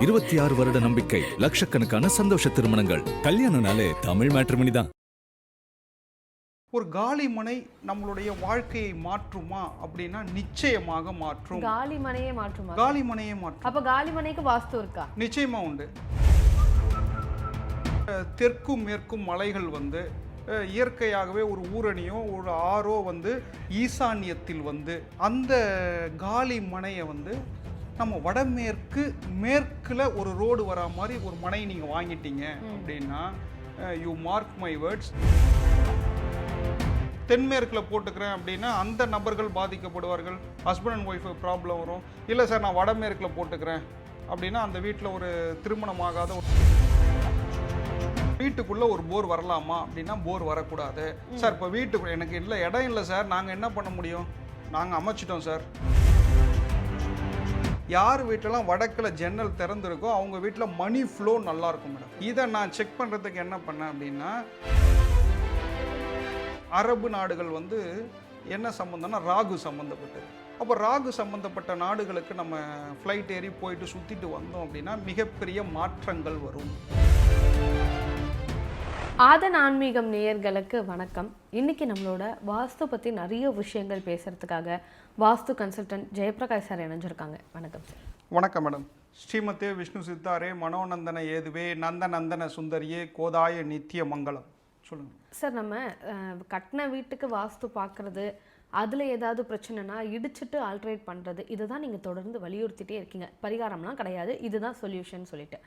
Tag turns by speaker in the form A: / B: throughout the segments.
A: 26 வருட நம்பிக்கை, லட்சக்கணக்கான சந்தோஷ திருமணங்கள். கல்யாணம்னாலே தமிழ் மேட்ரிமோனி தான்.
B: ஒரு காலி மனை நம்மளுடைய வாழ்க்கையை மாற்றுமா அப்படின்னா நிச்சயமாக மாற்றும்.
C: காலி மனையே மாற்றுமா?
B: காலி மனையே மாற்றும்.
C: அப்ப காலி மனைக்கு வாஸ்து இருக்கா?
B: நிச்சயமா உண்டு. தெற்கும் மேற்கும் மலைகள் வந்து இயற்கையாகவே ஒரு ஊரணியோ ஒரு ஆறோ வந்து ஈசான்யத்தில் வந்து அந்த காலி மனையை வந்து நம்ம வடமேற்கு மேற்குல ஒரு ரோடு வரா மாதிரி ஒரு மனை நீங்கள் வாங்கிட்டீங்க அப்படின்னா யூ மார்க் மை வேர்ட்ஸ். தென்மேற்கில் போட்டுக்கிறேன் அப்படின்னா அந்த நபர்கள் பாதிக்கப்படுவார்கள், ஹஸ்பண்ட் அண்ட் ஒய்ஃபு ப்ராப்ளம் வரும். இல்லை சார் நான் வடமேற்கில் போட்டுக்கிறேன் அப்படின்னா அந்த வீட்டில் ஒரு திருமணமாகாத வீட்டுக்குள்ளே ஒரு போர் வரலாமா அப்படின்னா போர் வரக்கூடாது. சார் இப்போ வீட்டுக்கு எனக்கு இல்லை இடம் இல்லை சார், நாங்கள் என்ன பண்ண முடியும், நாங்கள் அமைச்சிட்டோம் சார். யார் வீட்டிலலாம் வடக்கில் ஜன்னல் திறந்துருக்கோ அவங்க வீட்டில் மணி ஃப்ளோ நல்லாயிருக்கும் மேடம். இதை நான் செக் பண்ணுறதுக்கு என்ன பண்ணேன் அப்படின்னா, அரபு நாடுகள் வந்து என்ன சம்மந்தம்னா ராகு சம்மந்தப்பட்டது. அப்போ ராகு சம்மந்தப்பட்ட நாடுகளுக்கு நம்ம ஃப்ளைட் ஏறி போயிட்டு சுற்றிட்டு வந்தோம் அப்படின்னா மிகப்பெரிய மாற்றங்கள் வரும்.
C: ஆதன் ஆன்மீகம் நேயர்களுக்கு வணக்கம். இன்னைக்கு நம்மளோட வாஸ்து பற்றி நிறைய விஷயங்கள் பேசுறதுக்காக வாஸ்து கன்சல்டன்ட் ஜெயபிரகாஷ் சார் இணைஞ்சிருக்காங்க. வணக்கம் சார்.
B: வணக்கம் மேடம். ஸ்ரீமதே விஷ்ணு சித்தாரே மனோநந்தன ஏதுவே நந்தநந்தன சுந்தரியே கோதாய நித்திய மங்களம். சொல்லுங்கள்
C: சார். நம்ம கட்டின வீட்டுக்கு வாஸ்து பார்க்குறது, அதில் ஏதாவது பிரச்சனைனா இடிச்சிட்டு ஆல்ட்ரேட் பண்ணுறது, இதுதான் நீங்கள் தொடர்ந்து வலியுறுத்திட்டே இருக்கீங்க. பரிகாரம்லாம் கிடையாது, இதுதான் சொல்யூஷன் சொல்லிட்டு.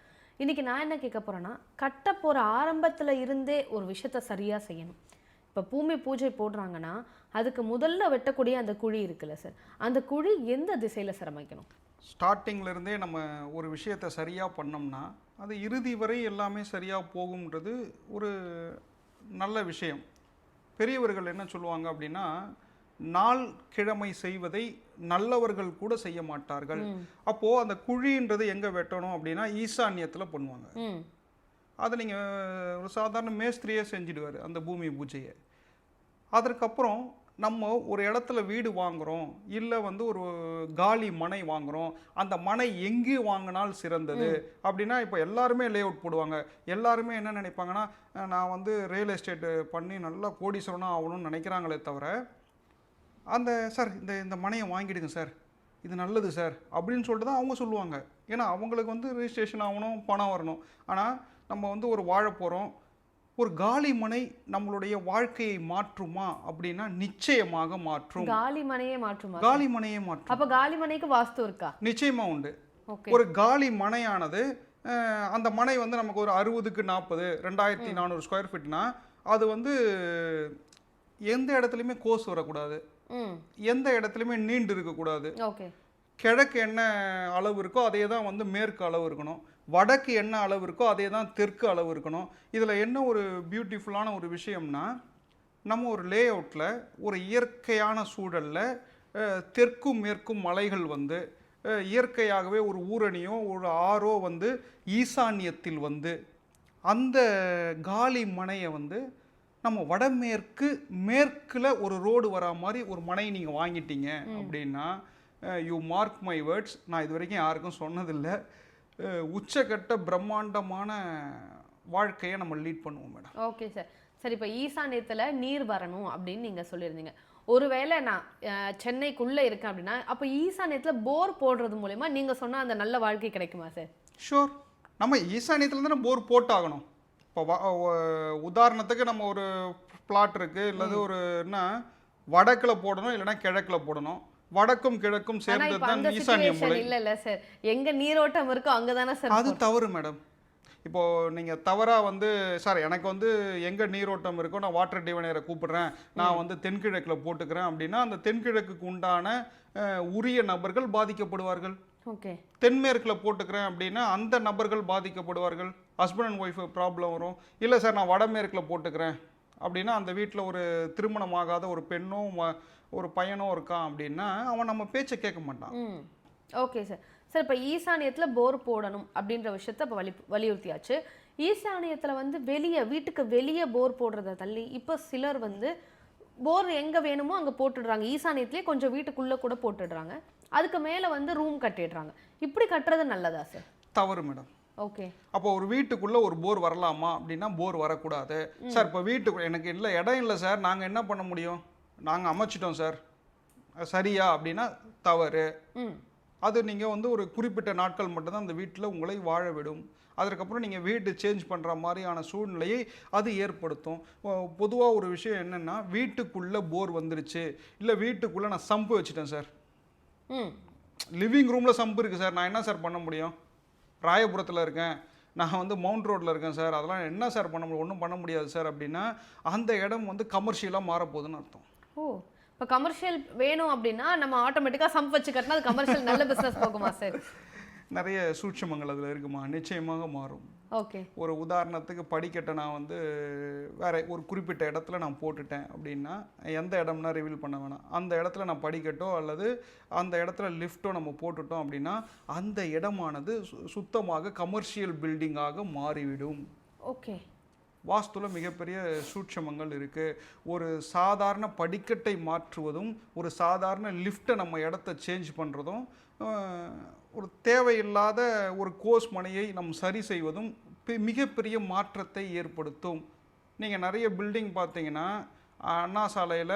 C: இன்றைக்கி நான் என்ன கேட்க போகிறேன்னா, கட்ட போகிற ஆரம்பத்தில் இருந்தே ஒரு விஷயத்த சரியாக செய்யணும். இப்போ பூமி பூஜை போடுறாங்கன்னா அதுக்கு முதல்ல வெட்டக்கூடிய அந்த குழி இருக்குல்ல சார், அந்த குழி எந்த திசையில் சார் அமைக்கணும்?
B: ஸ்டார்டிங்லேருந்தே நம்ம ஒரு விஷயத்தை சரியாக பண்ணோம்னா அது இறுதி வரை எல்லாமே சரியாக போகும்ன்றது ஒரு நல்ல விஷயம். பெரியவர்கள் என்ன சொல்லுவாங்க அப்படின்னா, நாள் கிழமை செய்வதை நல்லவர்கள் கூட செய்ய மாட்டார்கள். அப்போது அந்த குழின்றது எங்கே வெட்டணும் அப்படின்னா ஈசான்யத்தில் பண்ணுவாங்க. அதை நீங்கள் ஒரு சாதாரண மேஸ்திரியே செஞ்சிடுவார் அந்த பூமி பூஜையை. அதற்கப்புறம் நம்ம ஒரு இடத்துல வீடு வாங்குகிறோம், இல்லை வந்து ஒரு காலி மனை வாங்குகிறோம், அந்த மனை எங்கே வாங்கினால் சிறந்தது அப்படின்னா, இப்போ எல்லாருமே லே அவுட் போடுவாங்க. எல்லாருமே என்ன நினைப்பாங்கன்னா, நான் வந்து ரியல் எஸ்டேட்டு பண்ணி நல்லா கோடீஸ்வரனாக ஆகணும்னு நினைக்கிறாங்களே தவிர, அந்த சார் இந்த மனையை வாங்கிடுங்க சார், இது நல்லது சார் அப்படின்னு சொல்லிட்டு தான் அவங்க சொல்லுவாங்க. ஏன்னா அவங்களுக்கு வந்து ரிஜிஸ்ட்ரேஷன் ஆகணும், பணம் வரணும். ஆனால் நம்ம வந்து ஒரு வாழ போகிறோம், ஒரு காலி மனை நம்மளுடைய வாழ்க்கையை மாற்றுமா அப்படின்னா நிச்சயமாக மாற்றும்.
C: காலி மனையே மாற்றுமா?
B: காலி மனையே மாற்றும்.
C: அப்ப காலி மனைக்கு வாஸ்து இருக்கா?
B: நிச்சயமா உண்டு. ஒரு காலி மனையானது அந்த மனை வந்து நமக்கு ஒரு 60க்கு 40 2400 ஸ்கொயர் ஃபீட்னா அது வந்து எந்த இடத்துலையுமே கோஸ் வரக்கூடாது, எந்த இடத்துலையுமே நீண்டு இருக்கக்கூடாது. கிழக்கு என்ன அளவு இருக்கோ அதே தான் வந்து மேற்கு அளவு இருக்கணும், வடக்கு என்ன அளவு இருக்கோ அதே தான் தெற்கு அளவு இருக்கணும். இதில் என்ன ஒரு பியூட்டிஃபுல்லான ஒரு விஷயம்னா, நம்ம ஒரு லே அவுட்டில் ஒரு இயற்கையான சூழலில் தெற்கும் மேற்கும் மலைகள் வந்து இயற்கையாகவே ஒரு ஊரணியோ ஒரு ஆறோ வந்து ஈசான்யத்தில் வந்து அந்த காலி மனையை வந்து நம்ம வடமேற்கு மேற்கில் ஒரு ரோடு வரா மாதிரி ஒரு மனை நீங்கள் வாங்கிட்டீங்க அப்படின்னா யூ மார்க் மை வேர்ட்ஸ். நான் இது வரைக்கும் யாருக்கும் சொன்னதில்லை, உச்சக்கட்ட பிரம்மாண்டமான வாழ்க்கையை நம்ம லீட் பண்ணுவோம் மேடம்.
C: Okay sir. சரி, இப்போ ஈசான்யத்தில் நீர் வரணும் அப்படின்னு நீங்கள் சொல்லியிருந்தீங்க. ஒருவேளை நான் சென்னைக்குள்ளே இருக்கேன் அப்படின்னா அப்போ ஈசான்யத்தில் போர் போடுறது மூலமா நீங்கள் சொன்னால் அந்த நல்ல வாழ்க்கை கிடைக்குமா சார்?
B: ஷூர். நம்ம ஈசான்யத்தில் தானே போர் போட்டாகணும். இப்போ உதாரணத்துக்கு நம்ம ஒரு பிளாட் இருக்குது, இல்லது ஒரு என்ன வடக்கில் போடணும் இல்லைன்னா கிழக்கில் போடணும். வடக்கும் கிழக்கும் சேர்ந்தது தான் ஈசான்ய மூலை.
C: இல்ல சார், எங்க நீரோட்டம் இருக்கோ அங்கதானே சார்.
B: அது தவறு மேடம். இப்போது நீங்கள் தவறாக வந்து சார் எனக்கு வந்து எங்கே நீரோட்டம் இருக்கோ நான் வாட்டர் டிவைனரை கூப்பிடுறேன், நான் வந்து தென்கிழக்கில் போட்டுக்கிறேன் அப்படின்னா அந்த தென்கிழக்குக்கு உண்டான உரிய நபர்கள் பாதிக்கப்படுவார்கள்.
C: ஓகே.
B: தென்மேற்கில் போட்டுக்கிறேன் அப்படின்னா அந்த நபர்கள் பாதிக்கப்படுவார்கள், ஹஸ்பண்ட் அண்ட் ஒய்ஃபு ப்ராப்ளம் வரும். இல்லை சார் நான் வடமேற்கில் போட்டுக்கிறேன் அப்படின்னா அந்த வீட்டில் ஒரு திருமணமாகாத ஒரு பெண்ணோ ஒரு பையனோ இருக்கான் அப்படின்னா அவன் நம்ம பேச்சை கேட்க மாட்டான்.
C: Okay sir. சார், இப்போ ஈசானியத்தில் போர் போடணும் அப்படின்ற விஷயத்த இப்போ வலியுறுத்தியாச்சு. ஈசானியத்தில் வந்து வெளியே வீட்டுக்கு வெளியே போர் போடுறத தள்ளி இப்போ சிலர் வந்து போர் எங்கே வேணுமோ அங்கே போட்டுடுறாங்க. ஈசானியத்துலேயே கொஞ்சம் வீட்டுக்குள்ளே கூட போட்டுடுறாங்க, அதுக்கு மேலே வந்து ரூம் கட்டிடுறாங்க. இப்படி கட்டுறது நல்லதா சார்?
B: தவறு மேடம்.
C: ஓகே.
B: அப்போ ஒரு வீட்டுக்குள்ள ஒரு போர் வரலாமா அப்படின்னா போர் வரக்கூடாது. சார் இப்போ வீட்டுக்கு எனக்கு இல்லை இடம் இல்லை சார், நாங்கள் என்ன பண்ண முடியும், நாங்கள் அமைச்சிட்டோம் சார், சரியா அப்படின்னா தவறு. அது நீங்கள் வந்து ஒரு குறிப்பிட்ட நாட்கள் மட்டும்தான் அந்த வீட்டில் உங்களை வாழ விடும். அதற்கப்புறம் நீங்கள் வீடு சேஞ்ச் பண்ணுற மாதிரியான சூழ்நிலையை அது ஏற்படுத்தும். பொதுவாக ஒரு விஷயம் என்னென்னா, வீட்டுக்குள்ளே போர் வந்துருச்சு, இல்லை வீட்டுக்குள்ளே நான் சம்பு வச்சுட்டேன் சார், லிவிங் ரூமில் சம்பு இருக்குது சார், நான் என்ன சார் பண்ண முடியும், ராயபுரத்தில் இருக்கேன், நான் வந்து மவுண்ட் ரோட்டில் இருக்கேன் சார், அதெல்லாம் என்ன சார் பண்ண முடியும், ஒன்றும் பண்ண முடியாது சார் அப்படின்னா அந்த இடம் வந்து கமர்ஷியலாக மாறப்போகுதுன்னு அர்த்தம்.
C: ஓ, இப்போ கமர்ஷியல் வேணும் அப்படின்னா நம்ம ஆட்டோமேட்டிக்காக சம்ப் வச்சு கட்டினா அது கமர்ஷியல் நல்ல பிஸ்னஸ் போகுமா சார்?
B: நிறைய சூட்சமங்கள் அதில் இருக்குமா, நிச்சயமாக மாறும்.
C: ஓகே.
B: ஒரு உதாரணத்துக்கு படிக்கட்டை நான் வந்து வேற ஒரு குறிப்பிட்ட இடத்துல நான் போட்டுட்டேன் அப்படின்னா, எந்த இடம்னா ரிவீல் பண்ண வேணாம், அந்த இடத்துல நான் படிக்கட்டோ அல்லது அந்த இடத்துல லிஃப்ட்டோ நம்ம போட்டுட்டோம் அப்படின்னா அந்த இடமானது சுத்தமாக கமர்ஷியல் பில்டிங்காக மாறிவிடும்.
C: ஓகே.
B: வாஸ்துல மிகப்பெரிய சூட்சமங்கள் இருக்குது. ஒரு சாதாரண படிக்கட்டை மாற்றுவதும் ஒரு சாதாரண லிஃப்ட்டை நம்ம இடத்த சேஞ்ச் பண்ணுறதும் ஒரு தேவையில்லாத ஒரு கோஸ் மனையை நம் சரி செய்வதும் மிகப்பெரிய மாற்றத்தை ஏற்படுத்தும். நீங்கள் நிறைய பில்டிங் பார்த்தீங்கன்னா அண்ணா சாலையில்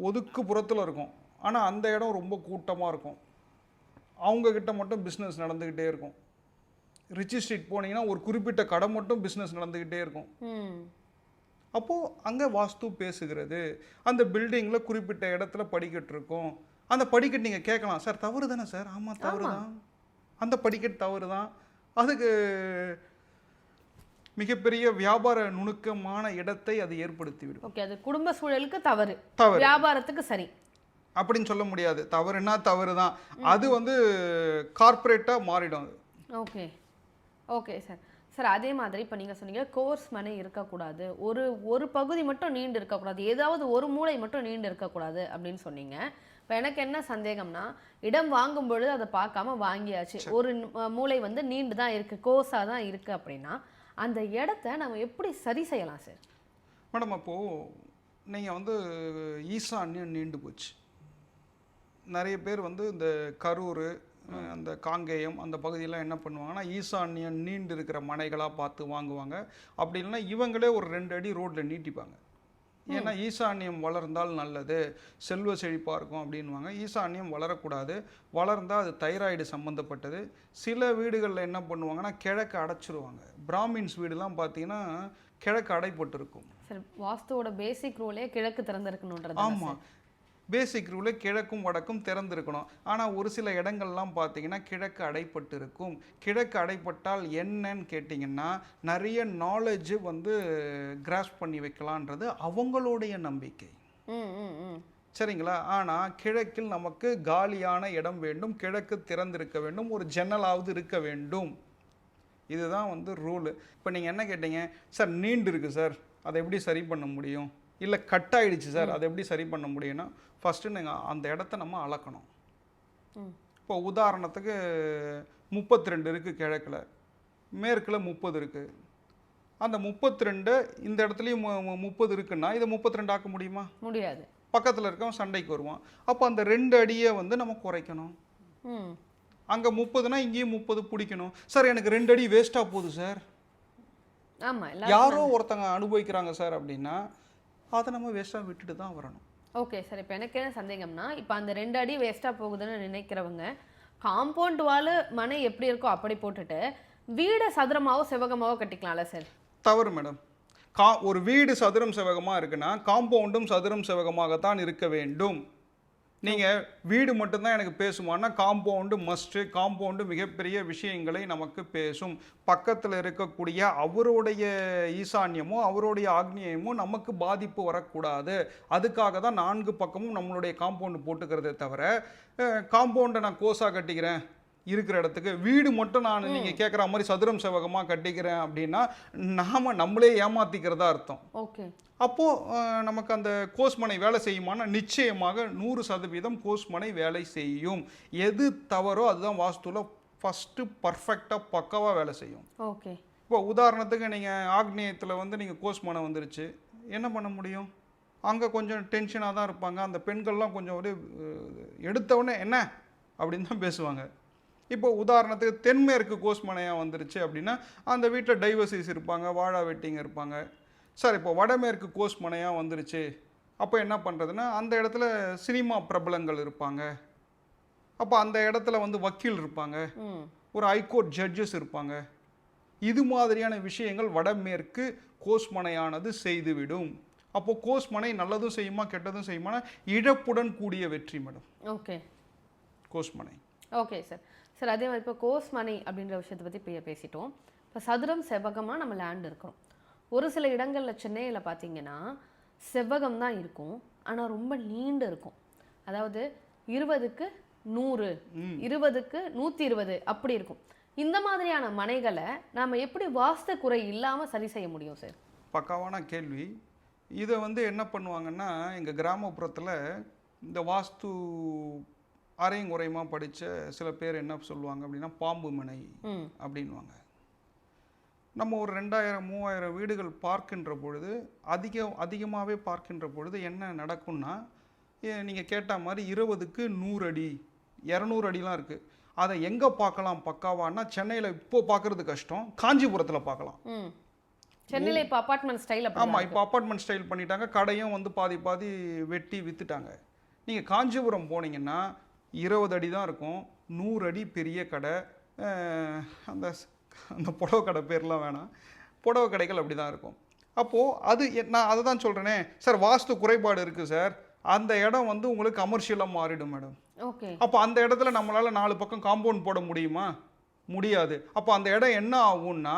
B: ஒதுக்குப்புறத்தில் இருக்கும், ஆனால் அந்த இடம் ரொம்ப கூட்டமாக இருக்கும், அவங்கக்கிட்ட மட்டும் பிஸ்னஸ் நடந்துக்கிட்டே இருக்கும். ரிச்சி ஸ்ட்ரீட் போனீங்கன்னா ஒரு குறிப்பிட்ட கடை மட்டும் பிஸ்னஸ் நடந்துக்கிட்டே இருக்கும். அப்போது அங்கே வாஸ்து பேசுகிறது. அந்த பில்டிங்கில் குறிப்பிட்ட இடத்துல படிக்கட்டு இருக்கும், அந்த படிக்கட்டு நீங்கள் கேட்கலாம், சார் தவறு தானே சார், ஆமாம் தவறு தான், அந்த படிக்கட்டு தவறு தான், அதுக்கு மிகப்பெரிய வியாபார நுணுக்கமான இடத்தை அது ஏற்படுத்திவிடும்.
C: ஓகே, அது குடும்ப சூழலுக்கு தவறு, வியாபாரத்துக்கு சரி
B: அப்படின்னு சொல்ல முடியாது. தவறுனா தவறு தான், அது வந்து கார்ப்பரேட்டாக மாறிடும்.
C: ஓகே. Okay sir. சார் அதே மாதிரி இப்போ நீங்கள் சொன்னீங்க கோர்ஸ் மனை இருக்கக்கூடாது, ஒரு பகுதி மட்டும் நீண்டு இருக்கக்கூடாது, ஏதாவது ஒரு மூளை மட்டும் நீண்டு இருக்கக்கூடாது அப்படின்னு சொன்னீங்க. இப்போ எனக்கு என்ன சந்தேகம்னா, இடம் வாங்கும் பொழுது அதை பார்க்காம வாங்கியாச்சு, ஒரு மூளை வந்து நீண்டு தான் இருக்குது, கோஸாக தான் இருக்குது அப்படின்னா அந்த இடத்த நம்ம எப்படி சரி செய்யலாம் சார்?
B: மேடம் அப்போது நீங்கள் வந்து ஈசான்யம் நீண்டு போச்சு. நிறைய பேர் வந்து இந்த கரூர், அந்த காங்கேயம் அந்த பகுதியெல்லாம் என்ன பண்ணுவாங்கன்னா ஈசான்யம் நீண்டு இருக்கிற மனைகளாக பார்த்து வாங்குவாங்க. அப்படி இல்லைன்னா இவங்களே ஒரு 2 அடி ரோட்டில் நீட்டிப்பாங்க. ஏன்னா ஈசான்யம் வளர்ந்தால் நல்லது, செல்வ செழிப்பாக இருக்கும் அப்படின்வாங்க. ஈசான்யம் வளரக்கூடாது, வளர்ந்தால் அது தைராய்டு சம்மந்தப்பட்டது. சில வீடுகளில் என்ன பண்ணுவாங்கன்னா கிழக்கு அடைச்சிருவாங்க. பிராமின்ஸ் வீடுலாம் பார்த்தீங்கன்னா கிழக்கு அடைப்பட்டு இருக்கும்.
C: சார் வாஸ்துவோட பேசிக் ரூலே கிழக்கு திறந்திருக்கணுன்றது.
B: ஆமாம், பேசிக் ரூலே கிழக்கும் வடக்கும் திறந்திருக்கணும். ஆனால் ஒரு சில இடங்கள்லாம் பார்த்தீங்கன்னா கிழக்கு அடைப்பட்டு இருக்கும். கிழக்கு அடைப்பட்டால் என்னன்னு கேட்டிங்கன்னா நிறைய நாலேஜ் வந்து கிராஸ்ப் பண்ணி வைக்கலான்றது அவங்களுடைய நம்பிக்கை. சரிங்களா? ஆனால் கிழக்கில் நமக்கு காலியான இடம் வேண்டும், கிழக்கு திறந்திருக்க வேண்டும், ஒரு ஜன்னலாவது இருக்க வேண்டும். இதுதான் வந்து ரூலு. இப்போ நீங்கள் என்ன கேட்டீங்க, சார் நீண்டு இருக்குது சார், அதை எப்படி சரி பண்ண முடியும், இல்லை கட் ஆகிடுச்சு சார் அதை எப்படி சரி பண்ண முடியும்னா, ஃபஸ்ட்டு நீங்கள் அந்த இடத்த நம்ம அளக்கணும். இப்போ உதாரணத்துக்கு 32 இருக்குது கிழக்கில், மேற்கில் 30 இருக்குது. அந்த 32 இந்த இடத்துலையும் 30 இருக்குன்னா இதை 32 ஆக்க முடியுமா?
C: முடியாது.
B: பக்கத்தில் இருக்கவன் சண்டைக்கு வருவான். அப்போ அந்த 2 அடியை வந்து நம்ம குறைக்கணும். அங்கே 30னா இங்கேயும் 30 பிடிக்கணும். சார் எனக்கு 2 அடி வேஸ்ட்டாக போகுது சார், யாரோ ஒருத்தங்க அனுபவிக்கிறாங்க சார் அப்படின்னா அதை நம்ம வேஸ்ட்டாக விட்டுட்டு தான் வரணும்.
C: Okay sir. இப்போ எனக்கு என்ன சந்தேகம்னா, இப்போ அந்த 2 அடி வேஸ்ட்டாக போகுதுன்னு நினைக்கிறவங்க காம்பவுண்ட் வால் மனை எப்படி இருக்கோ அப்படி போட்டுட்டு வீடை சதுரமாவோ செவகமாவோ கட்டிக்கலாம்ல சார்?
B: தவறு மேடம். ஒரு வீடு சதுரம் செவகமாக இருக்குன்னா காம்பவுண்டும் சதுரம் செவகமாகத்தான் இருக்க வேண்டும். நீங்கள் வீடு மட்டும்தான் எனக்கு பேசுமானா காம்பவுண்டு மஸ்ட்டு. காம்பவுண்டு மிகப்பெரிய விஷயங்களை நமக்கு பேசும். பக்கத்தில் இருக்கக்கூடிய அவருடைய ஈசான்யமோ அவருடைய ஆக்னியமோ நமக்கு பாதிப்பு வரக்கூடாது. அதுக்காக தான் 4 பக்கமும் நம்மளுடைய காம்பவுண்டு போட்டுக்கிறதே தவிர, காம்பவுண்டை நான் கோஸாக கட்டிக்கிறேன் இருக்கிற இடத்துக்கு, வீடு மட்டும் நான் நீங்கள் கேட்குற மாதிரி சதுரம் செவகமாக கட்டிக்கிறேன் அப்படின்னா நம்மளே ஏமாத்திக்கிறதா அர்த்தம்.
C: ஓகே.
B: அப்போது நமக்கு அந்த கோஸ்மனை வேலை செய்யுமானா நிச்சயமாக 100% கோஸ்மனை வேலை செய்யும். எது தவறோ அதுதான் வாஸ்துவில் ஃபஸ்ட்டு பர்ஃபெக்டாக பக்காவாக வேலை செய்யும்.
C: ஓகே.
B: இப்போ உதாரணத்துக்கு நீங்கள் ஆக்னேயத்தில் வந்து நீங்கள் கோஸ்மனை வந்துருச்சு, என்ன பண்ண முடியும்? அங்கே கொஞ்சம் டென்ஷனாக தான் இருப்பாங்க. அந்த பெண்கள்லாம் கொஞ்சம் ஒரு எடுத்தவுடனே என்ன அப்படின்னு தான் பேசுவாங்க. இப்போ உதாரணத்துக்கு தென்மேற்கு கோஸ்மனையாக வந்துருச்சு அப்படின்னா அந்த வீட்டில் டைவர்சிஸ் இருப்பாங்க, வாழா வெட்டிங்க இருப்பாங்க. சார் இப்போ வடமேற்கு கோஸ்மனையாக வந்துருச்சு, அப்போ என்ன பண்ணுறதுன்னா அந்த இடத்துல சினிமா பிரபலங்கள் இருப்பாங்க, அப்போ அந்த இடத்துல வந்து வக்கீல் இருப்பாங்க, ஒரு ஹைகோர்ட் ஜட்ஜஸ் இருப்பாங்க. இது மாதிரியான விஷயங்கள் வடமேற்கு கோஸ்மனையானது செய்துவிடும். அப்போது கோஸ்மனை நல்லதும் செய்யுமா கெட்டதும் செய்யுமா, இழப்புடன் கூடிய வெற்றி மேடம்.
C: ஓகே,
B: கோஸ்மனை.
C: Okay sir. சார் அதே மாதிரி இப்போ கோஸ்மனை அப்படின்ற விஷயத்தை பற்றி பேசிட்டோம். இப்போ சதுரம் செவ்வகமாக நம்ம லேண்ட் இருக்கிறோம். ஒரு சில இடங்களில் சென்னையில் பார்த்தீங்கன்னா செவ்வகம் தான் இருக்கும், ஆனால் ரொம்ப நீண்டு இருக்கும். அதாவது 20க்கு 100, 20க்கு 120 அப்படி இருக்கும். இந்த மாதிரியான மனைகளை நாம் எப்படி வாஸ்து குறை இல்லாமல் சரி செய்ய முடியும் சார்?
B: பக்காவான கேள்வி. இதை வந்து என்ன பண்ணுவாங்கன்னா எங்கள் கிராமப்புறத்தில் இந்த வாஸ்து அரையும் குறையுமா படித்த சில பேர் என்ன சொல்லுவாங்க அப்படின்னா பாம்பு மனை அப்படின்வாங்க. நம்ம ஒரு 2000-3000 வீடுகள் பார்க்கின்ற பொழுது அதிகமாகவே பார்க்கின்ற பொழுது என்ன நடக்கும்னா, நீங்கள் கேட்ட மாதிரி 20க்கு 100 அடி 200 அடிலாம் இருக்குது. அதை எங்கே பார்க்கலாம் பக்காவான்னா சென்னையில் இப்போ பார்க்குறது கஷ்டம், காஞ்சிபுரத்தில் பார்க்கலாம்.
C: சென்னையில் இப்போ அப்பார்ட்மெண்ட் ஸ்டைல்.
B: ஆமாம், இப்போ அப்பார்ட்மெண்ட் ஸ்டைல் பண்ணிட்டாங்க, கடையும் வந்து பாதி பாதி வெட்டி விற்றுட்டாங்க. நீங்கள் காஞ்சிபுரம் போனீங்கன்னா 20 அடி தான் இருக்கும், 100 அடி பெரிய கடை. அந்த அந்த புடவை கடை பேர்லாம் வேணாம், புடவை கடைகள் அப்படி தான் இருக்கும். அப்போது அது நான் அதை தான் சொல்கிறேனே சார், வாஸ்து குறைபாடு இருக்குது சார், அந்த இடம் வந்து உங்களுக்கு கமர்ஷியலாக மாறிடும் மேடம்.
C: ஓகே.
B: அப்போ அந்த இடத்துல நம்மளால் 4 பக்கம் காம்பவுண்ட் போட முடியுமா? முடியாது. அப்போ அந்த இடம் என்ன ஆகும்னா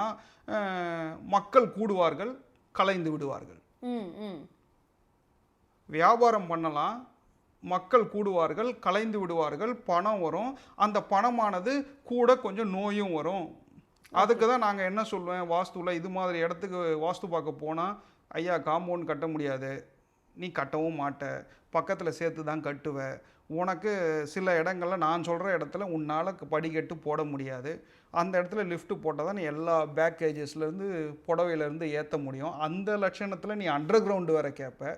B: மக்கள் கூடுவார்கள், கலைந்து விடுவார்கள். வியாபாரம் பண்ணலாம், மக்கள் கூடுவார்கள், கலைந்து விடுவார்கள், பணம் வரும். அந்த பணமானது கூட கொஞ்சம் நோயும் வரும். அதுக்கு தான் நாங்கள் என்ன சொல்லுவேன், வாஸ்துவில் இது மாதிரி இடத்துக்கு வாஸ்து பார்க்க போனால், ஐயா காம்பவுண்ட் கட்ட முடியாது, நீ கட்டவும் மாட்ட, பக்கத்தில் சேர்த்து தான் கட்டுவ, உனக்கு சில இடங்களில் நான் சொல்கிற இடத்துல உன்னால் படிக்கட்டு போட முடியாது, அந்த இடத்துல லிஃப்ட் போட்டால் தான் நீ எல்லா பேக்கேஜஸ்லேருந்து புடவையிலேருந்து ஏற்ற முடியும், அந்த லட்சணத்தில் நீ அண்டர் கிரவுண்டு வர கேட்ப,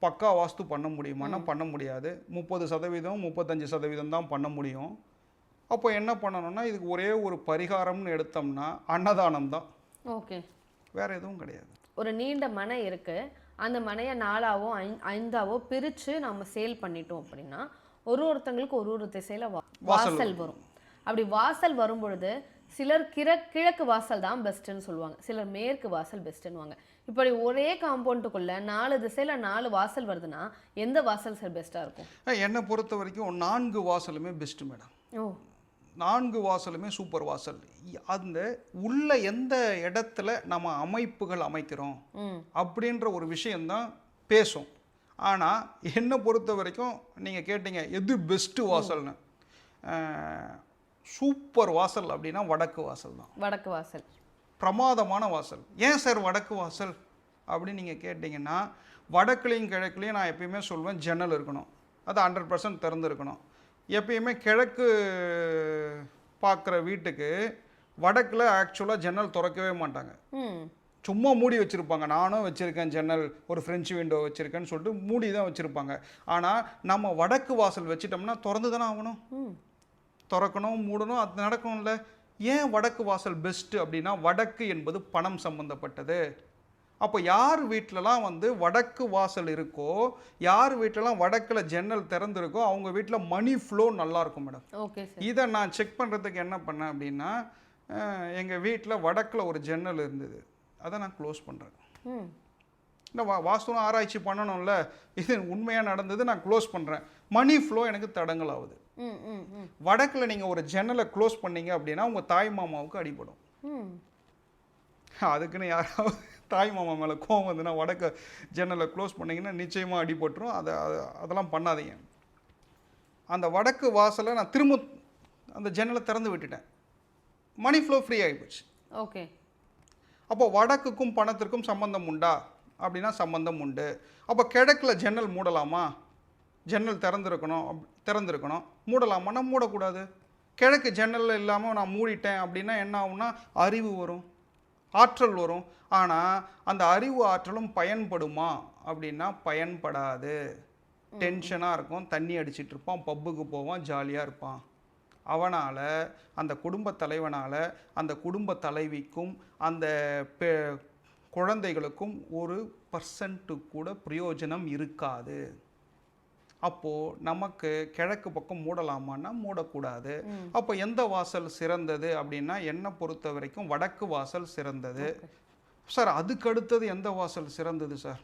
B: பக்கா வாஸ்து பண்ண முடியுமானா பண்ண முடியாது, 30% 35% தான் பண்ண முடியும். அப்போ என்ன பண்ணணும்னா இதுக்கு ஒரே ஒரு பரிகாரம்னு எடுத்தோம்னா அன்னதானம் தான்.
C: ஓகே,
B: வேற எதுவும் கிடையாது.
C: ஒரு நீண்ட மனை இருக்கு, அந்த மனையை 4ஆவோ 5ஆவோ பிரித்து நம்ம சேல் பண்ணிட்டோம் அப்படின்னா ஒருத்தங்களுக்கு ஒரு திசையில் வாசல் வரும். அப்படி வாசல் வரும் பொழுது சிலர் கிழக்கு வாசல் தான் பெஸ்ட்டுன்னு சொல்லுவாங்க, சிலர் மேற்கு வாசல் பெஸ்ட்டுன்னுவாங்க. இப்படி ஒரே காம்பவுண்டுக்குள்ள 4 திசையில் 4 வாசல் வருதுன்னா எந்த வாசல் சார் பெஸ்ட்டாக இருக்கும்?
B: என்னை பொறுத்த வரைக்கும் 4 வாசலுமே பெஸ்ட்டு மேடம். 4 வாசலுமே சூப்பர் வாசல். அந்த உள்ள எந்த இடத்துல நம்ம அமைப்புகள் அமைக்கிறோம் அப்படின்ற ஒரு விஷயந்தான் பேசும். ஆனால் என்னை பொறுத்த வரைக்கும் நீங்கள் கேட்டீங்க எது பெஸ்ட்டு வாசல்னு, சூப்பர் வாசல் அப்படின்னா வடக்கு வாசல் தான்.
C: வடக்கு வாசல்
B: பிரமாதமான வாசல். ஏன் சார் வடக்கு வாசல் அப்படின்னு நீங்கள் கேட்டிங்கன்னா, வடக்குலையும் கிழக்குலையும் நான் எப்பயுமே சொல்வேன் ஜன்னல் இருக்கணும், அது 100% திறந்துருக்கணும். எப்பயுமே கிழக்கு பார்க்குற வீட்டுக்கு வடக்கில் ஆக்சுவலாக ஜன்னல் திறக்கவே மாட்டாங்க, சும்மா மூடி வச்சுருப்பாங்க. நானும் வச்சுருக்கேன் ஜன்னல், ஒரு ஃப்ரெஞ்சு விண்டோ வச்சுருக்கேன்னு சொல்லிட்டு மூடி தான் வச்சுருப்பாங்க. ஆனால் நம்ம வடக்கு வாசல் வச்சிட்டோம்னா திறந்து தானே ஆகணும், திறக்கணும் மூடணும், அது நடக்கணும்ல. ஏன் வடக்கு வாசல் பெஸ்ட்டு அப்படின்னா, வடக்கு என்பது பணம் சம்மந்தப்பட்டது. அப்போ யார் வீட்டிலலாம் வந்து வடக்கு வாசல் இருக்கோ, யார் வீட்டிலலாம் வடக்கில் ஜன்னல் திறந்துருக்கோ அவங்க வீட்டில் மணி ஃப்ளோ நல்லாயிருக்கும் மேடம்.
C: ஓகே,
B: இதை நான் செக் பண்ணுறதுக்கு என்ன பண்ணேன் அப்படின்னா, எங்கள் வீட்டில் வடக்கில் ஒரு ஜன்னல் இருந்தது, அதை நான் க்ளோஸ் பண்ணுறேன். இல்லை வாஸ்துலாம் ஆராய்ச்சி பண்ணணும்ல, இது உண்மையாக நடந்தது, நான் க்ளோஸ் பண்ணுறேன். மணி ஃப்ளோ எனக்கு தடங்கல் ஆகுது. வடக்கில் நீங்கள் ஒரு ஜன்னலை க்ளோஸ் பண்ணீங்க அப்படின்னா உங்கள் தாய் மாமாவுக்கு அடிபடும். அதுக்குன்னு யாராவது தாய் மாமா மேலே கோவம் வந்துன்னா வடக்க ஜன்னலை க்ளோஸ் பண்ணிங்கன்னா நிச்சயமாக அடிபட்டுரும். அதெல்லாம் பண்ணாதீங்க. அந்த வடக்கு வாசலை நான் திரும்ப அந்த ஜன்னலை திறந்து விட்டுட்டேன், மணி ஃப்ளோ ஃப்ரீ ஆகிப்போச்சு.
C: ஓகே.
B: அப்போ வடக்குக்கும் பணத்திற்கும் சம்பந்தம் உண்டா அப்படின்னா சம்பந்தம் உண்டு. அப்போ கிழக்கில் ஜன்னல் மூடலாமா? ஜன்னல் திறந்துருக்கணும். மூடலாமான்னா மூடக்கூடாது. கிழக்கு ஜன்னல் இல்லாமல் நான் மூடிட்டேன் அப்படின்னா என்ன ஆகும்னா அறிவு வரும், ஆற்றல் வரும். ஆனால் அந்த அறிவு ஆற்றலும் பயன்படுமா அப்படின்னா பயன்படாது. டென்ஷனாக இருக்கும், தண்ணி அடிச்சிட்டு இருப்பான், பப்புக்கு போவான், ஜாலியாக இருப்பான். அவனால், அந்த குடும்ப தலைவனால், அந்த குடும்ப தலைவிக்கும் அந்த குழந்தைகளுக்கும் 1% கூட பிரயோஜனம் இருக்காது. அப்போது நமக்கு கிழக்கு பக்கம் மூடலாமான்னா மூடக்கூடாது. அப்போ எந்த வாசல் சிறந்தது அப்படின்னா என்னை பொறுத்த வரைக்கும் வடக்கு வாசல் சிறந்தது. சார் அதுக்கு அடுத்தது எந்த வாசல் சிறந்தது சார்?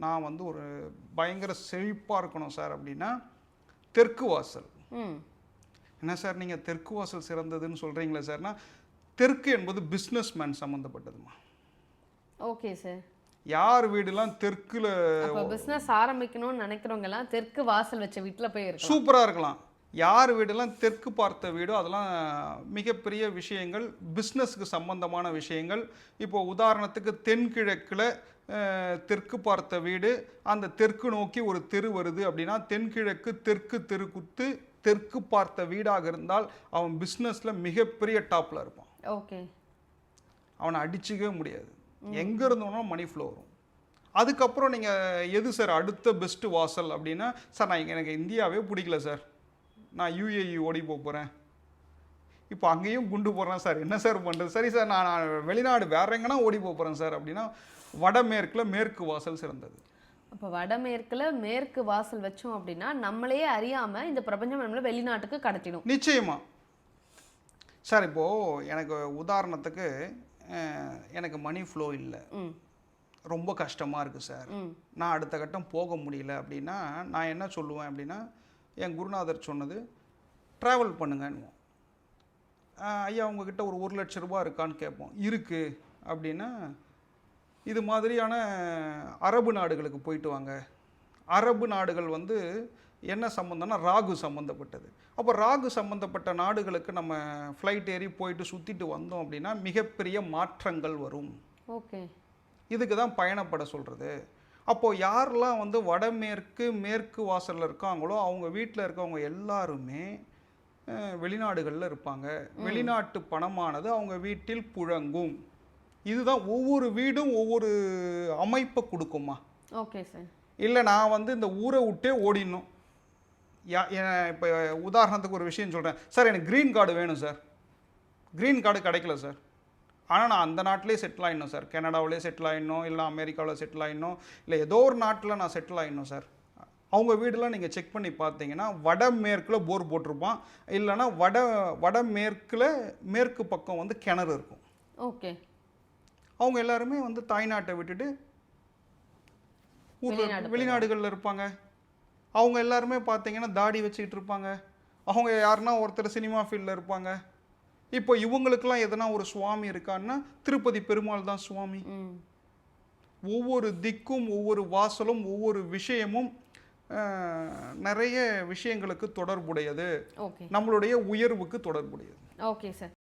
B: நான் வந்து ஒரு பயங்கர செழிப்பாக இருக்கணும் சார் அப்படின்னா தெற்கு வாசல். என்ன சார் நீங்கள் தெற்கு வாசல் சிறந்ததுன்னு சொல்கிறீங்களே சார்னா, தெற்கு என்பது பிஸ்னஸ் மேன் சம்மந்தப்பட்டதுமா.
C: Okay sir.
B: யார் வீடுலாம் தெற்குல
C: அப்ப பிசினஸ் ஆரம்பிக்கணும்னு நினைக்கிறவங்க எல்லாம் தெற்கு வாசல் வச்ச வீட்டுல போய் இருக்கலாம்.
B: சூப்பரா இருக்கலாம். யார் வீடெல்லாம் தெற்கு பார்த்த வீடோ அதெல்லாம் மிகப்பெரிய விஷயங்கள், பிஸ்னஸ்க்கு சம்பந்தமான விஷயங்கள். இப்போ உதாரணத்துக்கு தென்கிழக்கில் தெற்கு பார்த்த வீடு, அந்த தெற்கு நோக்கி ஒரு தெரு வருது அப்படின்னா தென்கிழக்கு தெற்கு தெருக்குத்து தெற்கு பார்த்த வீடாக இருந்தால் அவன் பிஸ்னஸில் மிகப்பெரிய டாப்பில் இருப்பான்.
C: ஓகே.
B: அவனை அடிச்சுக்கவே முடியாது. எங்கே இருந்தோம்னா மணி ஃப்ளோ வரும். அதுக்கப்புறம் நீங்கள் எது சார் அடுத்த பெஸ்ட்டு வாசல் அப்படின்னா, சார் நான் எனக்கு இந்தியாவே பிடிக்கல சார், நான் யூஏஇ ஓடி போகிறேன், இப்போ அங்கேயும் குண்டு போடுறேன் சார், என்ன சார் பண்ணுறது? சரி சார் நான் வெளிநாடு வேற எங்கன்னா ஓடி போகிறேன் சார் அப்படின்னா வடமேற்கில் மேற்கு வாசல் சிறந்தது.
C: அப்போ வடமேற்குல மேற்கு வாசல் வச்சோம் அப்படின்னா நம்மளே அறியாம இந்த பிரபஞ்சம் நம்மள வெளிநாட்டுக்கு கடத்திடும்.
B: நிச்சயமா சார். இப்போது எனக்கு உதாரணத்துக்கு எனக்கு மணி ஃப்ளோ இல்லை, ரொம்ப கஷ்டமாக இருக்குது சார், நான் அடுத்த கட்டம் போக முடியல அப்படின்னா நான் என்ன சொல்லுவேன் அப்படின்னா, என் குருநாதர் சொன்னது ட்ராவல் பண்ணுங்கன்னு. ஐயா உங்ககிட்ட ஒரு 1 லட்ச ரூபா இருக்கான்னு கேட்போம். இருக்குது அப்படின்னா இது மாதிரியான அரபு நாடுகளுக்கு போயிட்டு வாங்க. அரபு நாடுகள் வந்து என்ன சம்மந்தம்னா ராகு சம்மந்தப்பட்டது. அப்போ ராகு சம்மந்தப்பட்ட நாடுகளுக்கு நம்ம ஃப்ளைட் ஏறி போயிட்டு சுற்றிட்டு வந்தோம் அப்படின்னா மிகப்பெரிய மாற்றங்கள் வரும்.
C: ஓகே.
B: இதுக்கு தான் பயணப்பட சொல்கிறது. அப்போது யாரெல்லாம் வந்து வடமேற்கு மேற்கு வாசலில் இருக்காங்களோ அவங்க வீட்டில் இருக்கவங்க எல்லாருமே வெளிநாடுகளில் இருப்பாங்க. வெளிநாட்டு பணமானது அவங்க வீட்டில் புழங்கும். இதுதான் ஒவ்வொரு வீடும் ஒவ்வொரு அமைப்பை கொடுக்குமா.
C: Okay sir. இல்லை
B: நான் வந்து இந்த ஊரை விட்டே ஓடிடணும். இப்போ உதாரணத்துக்கு ஒரு விஷயம் சொல்கிறேன் சார், எனக்கு க்ரீன் கார்டு வேணும் சார், க்ரீன் கார்டு கிடைக்கல சார், ஆனால் நான் அந்த நாட்டிலே செட்டில் ஆகிடணும் சார், கனடாவிலே செட்டில் ஆகிடணும், இல்லை அமெரிக்காவில் செட்டில் ஆகிடணும், இல்லை ஏதோ ஒரு நாட்டில் நான் செட்டில் ஆகிடணும் சார். அவங்க வீடெலாம் நீங்கள் செக் பண்ணி பார்த்தீங்கன்னா வடமேற்கில் போர் போட்டிருப்பான், இல்லைன்னா வடமேற்கில் மேற்கு பக்கம் வந்து கிணறு இருக்கும்.
C: ஓகே.
B: அவங்க எல்லாருமே வந்து தாய்நாட்டை விட்டுட்டு வெளிநாடுகளில் இருப்பாங்க. அவங்க எல்லாருமே பார்த்தீங்கன்னா தாடி வச்சுக்கிட்டு இருப்பாங்க. அவங்க யாருன்னா ஒருத்தர் சினிமா ஃபீல்டில் இருப்பாங்க. இப்போ இவங்களுக்கெல்லாம் எதனா ஒரு சுவாமி இருக்கான்னா திருப்பதி பெருமாள் தான் சுவாமி. ஒவ்வொரு திக்கும் ஒவ்வொரு வாசலும் ஒவ்வொரு விஷயமும் நிறைய விஷயங்களுக்கு தொடர்புடையது, நம்மளுடைய உயர்வுக்கு தொடர்புடையது.
C: Okay sir.